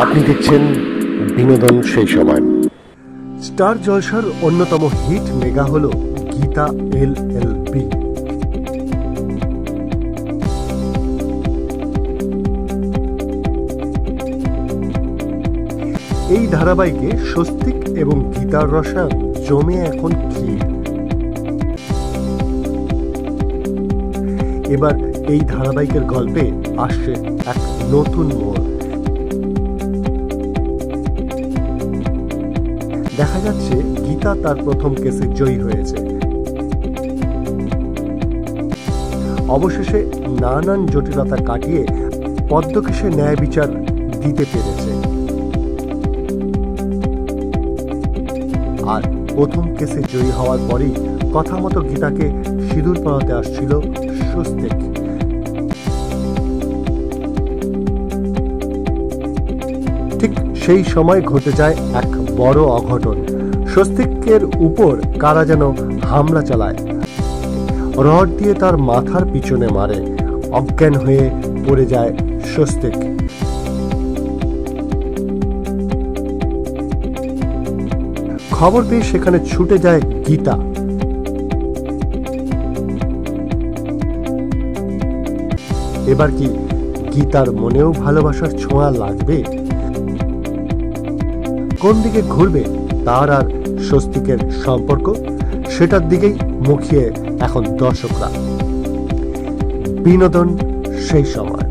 আপনি দেখছেন বিনোদন সেই সময়। স্টার জলসার অন্যতম হিট মেগা হল গীতা এলএলবি। এই ধারাবাহিকে স্বস্তিক এবং গীতার রসায়ন জমে এখন ক্ষীর। এবার এই ধারাবাহিকের গল্পে আসছে এক নতুন মোড়। দেখা যাচ্ছে গীতা তার প্রথম কেসে জয়ী হয়েছে। অবশেষে নানান জটিলতা কাটিয়ে পদ্মকেশে ন্যায় বিচার দিতে পেরেছে। আর প্রথম কেসে জয়ী হওয়ার পরেই কথা মতো গীতাকে সিঁদুর পরাতে আসছিল স্বস্তিক। ঠিক সেই সময় ঘটে যায় এক বড় অঘটন। স্বস্তিকের উপর কারা যেন হামলা চালায়, রড দিয়ে তার মাথার পিছনে মারে। অজ্ঞান হয়ে পড়ে যায় স্বস্তিক। খবর পেয়ে সেখানে ছুটে যায় গীতা। এবার কি গীতার মনেও ভালোবাসার ছোঁয়া লাগবে? কোন দিকে ঘুরবে তার আর স্বস্তিকের সম্পর্ক, সেটার দিকেই মুখিয়ে এখন দর্শকরা। বিনোদন সেই সময়।